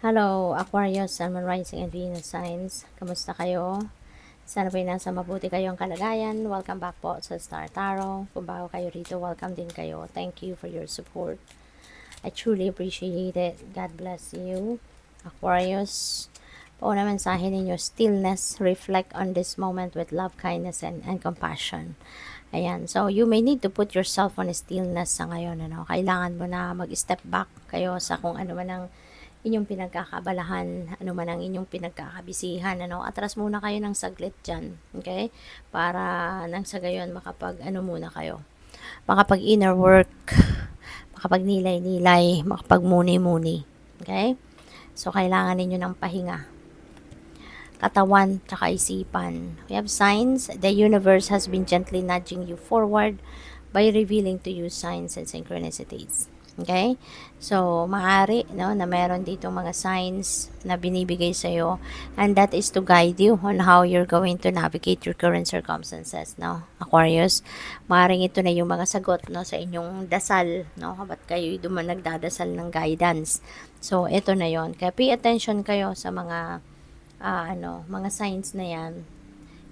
Hello, Aquarius, Sun, Moon, Rising, and Venus signs. Kamusta kayo? Sana po'y nasa mabuti kayong kalagayan. Welcome back po sa Star Tarot. Kung bago kayo rito, welcome din kayo. Thank you for your support. I truly appreciate it. God bless you. Aquarius, po na mensahe ninyo, stillness, reflect on this moment with love, kindness, and compassion. Ayan, so you may need to put yourself on stillness sa ngayon. Kailangan mo na mag-step back kayo sa kung ano man ang inyong pinagkakabalahan, ano man ang inyong pinagkakabisihan, atras muna kayo ng saglit dyan, okay? Para nang sa gayon makapag muna kayo, makapag inner work, makapag nilay-nilay, makapag muni-muni, okay? So, kailangan ninyo ng pahinga, katawan, tsaka isipan. We have signs. The universe has been gently nudging you forward by revealing to you signs and synchronicities. Okay? So, maaari, na meron dito mga signs na binibigay sa'yo, and that is to guide you on how you're going to navigate your current circumstances, Aquarius. Maaaring ito na yung mga sagot, sa inyong dasal, Ba't kayo nagdadasal ng guidance? So, ito na yon. Kaya pay attention kayo sa mga mga signs na yan.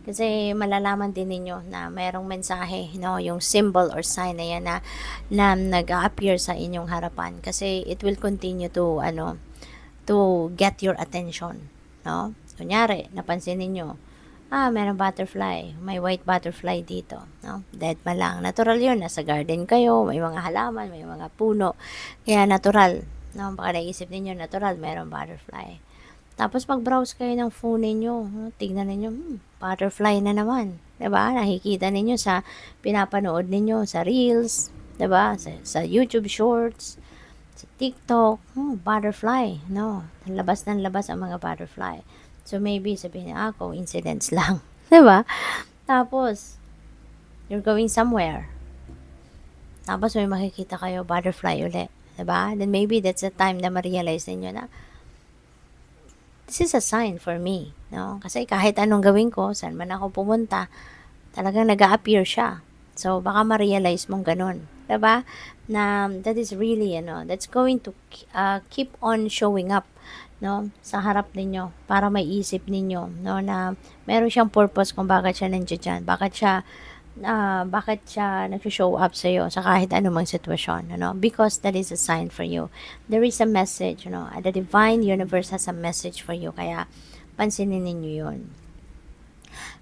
Kasi malalaman din ninyo na mayroong mensahe, yung symbol or sign na yan na nag-appear sa inyong harapan. Kasi it will continue to get your attention, Kunyari, napansin ninyo, mayroong butterfly, may white butterfly dito, Dead pa lang. Natural yun, nasa garden kayo, may mga halaman, may mga puno. Kaya natural, Baka naisip ninyo, natural, mayroong butterfly. Tapos mag-browse kayo ng phone ninyo, tignan ninyo, butterfly na naman, 'di ba? Nakikita ninyo sa pinapanood ninyo sa Reels, 'di ba? Sa YouTube Shorts, sa TikTok, butterfly, labas ng labas ang mga butterfly. So maybe sabihin niya, coincidence lang, 'di ba? Tapos you're going somewhere. Tapos may makikita kayo butterfly ulit, 'di ba? Then maybe that's the time na ma-realize niyo na this is a sign for me, Kasi kahit anong gawin ko, saan man ako pumunta, talagang nag-a-appear siya. So, baka ma-realize mong ganun. Diba? Na that is really, that's going to keep on showing up, sa harap ninyo para may isip ninyo, na meron siyang purpose kung bakit siya nandiyan dyan. Bakit siya nag-show up sa iyo sa kahit anumang sitwasyon, because that is a sign for you. There is a message, the divine universe has a message for you, kaya pansinin ninyo yun.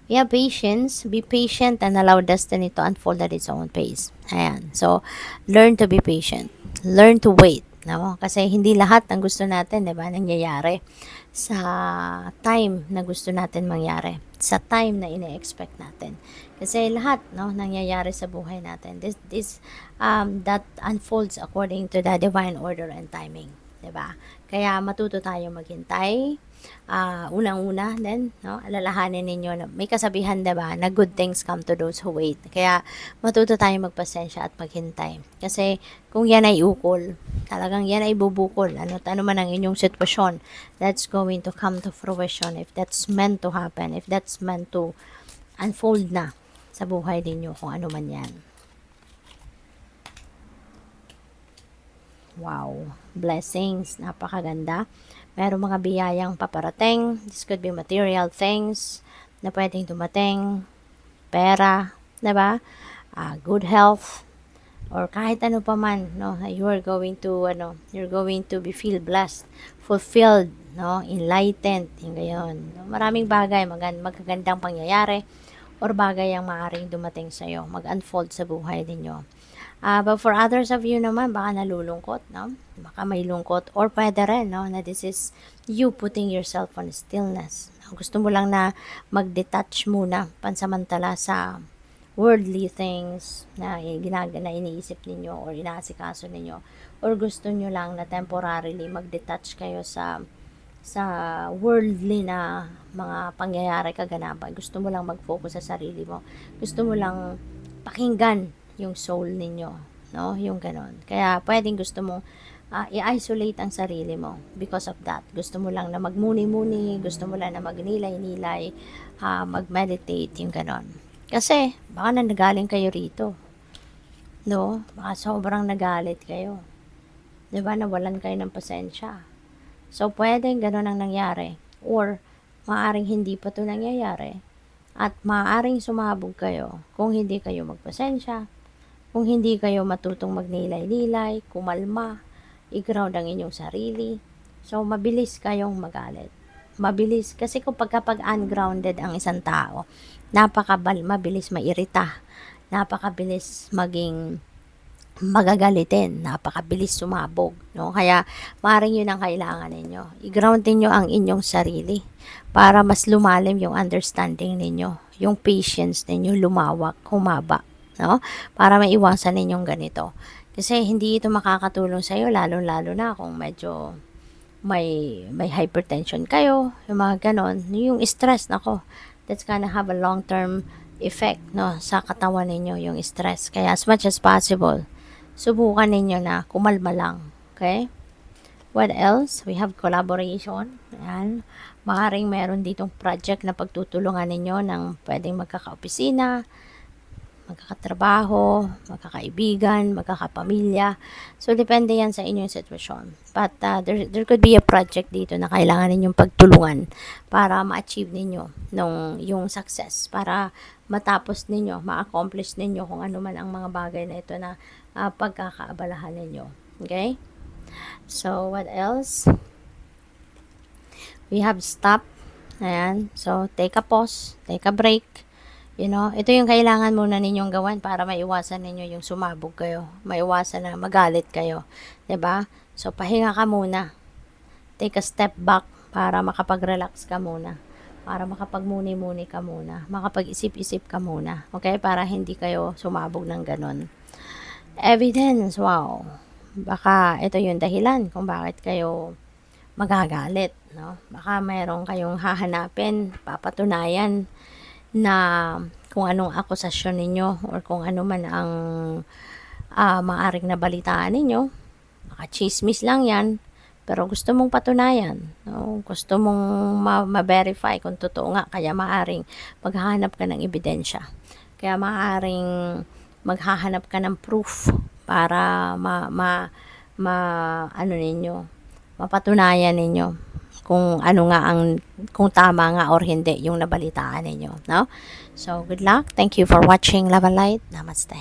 Yeah, patience. Be patient and allow destiny to unfold at its own pace. Ayan. So, learn to be patient. Learn to wait. Kasi hindi lahat ng gusto natin, diba, nangyayari sa time na gusto natin mangyari. Sa time na ine-expect natin. Kasi lahat, nangyayari sa buhay natin. That unfolds according to the divine order and timing. Diba? Kaya matuto tayo maghintay. Unang-una din, alalahanin ninyo na may kasabihan, diba, na good things come to those who wait. Kaya matuto tayo magpasensya at maghintay. Kasi kung yan ay ukol, talagang yan ay bubukol. Ano man ang inyong sitwasyon, that's going to come to fruition if that's meant to happen, if that's meant to unfold na sa buhay ninyo, kung ano man yan. Wow, blessings, napakaganda. Merong mga biyayang paparating. This could be material things na pwedeng dumating, pera, diba? Good health, or kahit ano pa man, you're going to be feel blessed, fulfilled, enlightened, yung gayon. Maraming bagay, magagandang pangyayari, or bagay ang maaaring dumating sa iyo, mag-unfold sa buhay ninyo. But for others of you naman, baka nalulungkot, Baka may lungkot, or pwede rin, na this is you putting yourself on stillness. Gusto mo lang na mag-detach muna, pansamantala sa worldly things na iniisip ninyo or inaasikaso ninyo, or gusto nyo lang na temporarily mag-detach kayo sa worldly na mga pangyayari, kaganapan. Gusto mo lang mag-focus sa sarili mo. Gusto mo lang pakinggan yung soul ninyo, yung ganon. Kaya pwedeng gusto mo i-isolate ang sarili mo because of that. Gusto mo lang na magmuni-muni, gusto mo lang na magnilay-nilay, mag-meditate, yung ganon. Kasi baka na nagaling kayo rito, baka sobrang nagalit kayo, diba, nawalan kayo ng pasensya, So, pwedeng ganun ang nangyari. Or, maaaring hindi pa ito nangyayari. At maaaring sumabog kayo kung hindi kayo magpasensya, kung hindi kayo matutong magnilay-nilay, kumalma, i-ground ang inyong sarili. So, mabilis kayong magalit. Mabilis. Kasi kapag ungrounded ang isang tao, mabilis mairita, napakabilis maging magagalitin, napakabilis sumabog, no? Kaya maaaring yun ang kailangan ninyo. I-ground niyo ang inyong sarili para mas lumalim yung understanding ninyo, yung patience ninyo lumawak, humaba, no? Para maiwasan ninyong ganito. Kasi hindi ito makakatulong sa iyo lalo-lalo na kung medyo may hypertension kayo, yung mga ganon, yung stress nako. That's gonna have a long-term effect, no, sa katawan ninyo, yung stress. Kaya as much as possible, subukan ninyo na kumalma lang. Okay? What else? We have collaboration. Ayan. Maaaring meron ditong project na pagtutulungan ninyo ng pwedeng magkakaopisina, magkakatrabaho, magkakaibigan, magkakapamilya. So, depende yan sa inyong sitwasyon. But there could be a project dito na kailangan ninyong pagtulungan para ma-achieve ninyo yung success, para matapos ninyo, ma-accomplish ninyo kung ano man ang mga bagay na ito na pagkakaabalahan ninyo. Okay? So, what else? We have stop. Ayan. So, take a pause, take a break. You know, ito yung kailangan muna ninyong gawan para maiwasan ninyo yung sumabog kayo. Maiwasan na magalit kayo. 'Di ba? So, pahinga ka muna. Take a step back para makapag-relax ka muna. Para makapagmuni-muni ka muna. Makapag-isip-isip ka muna. Okay? Para hindi kayo sumabog ng ganon. Evidence. Wow. Baka ito yung dahilan kung bakit kayo magagalit. No? Baka mayroon kayong hahanapin, papatunayan na kung anong akusasyon ninyo or kung ano man ang maaring nabalitaan ninyo. Baka chismis lang yan, pero gusto mong patunayan, no? Gusto mong ma-verify kung totoo nga, kaya maaring maghahanap ka ng ebidensya. Kaya maaring maghahanap ka ng proof para ano ninyo, mapatunayan ninyo kung ano nga kung tama nga or hindi yung nabalitaan ninyo, no? So, good luck. Thank you for watching. Love and light. Namaste.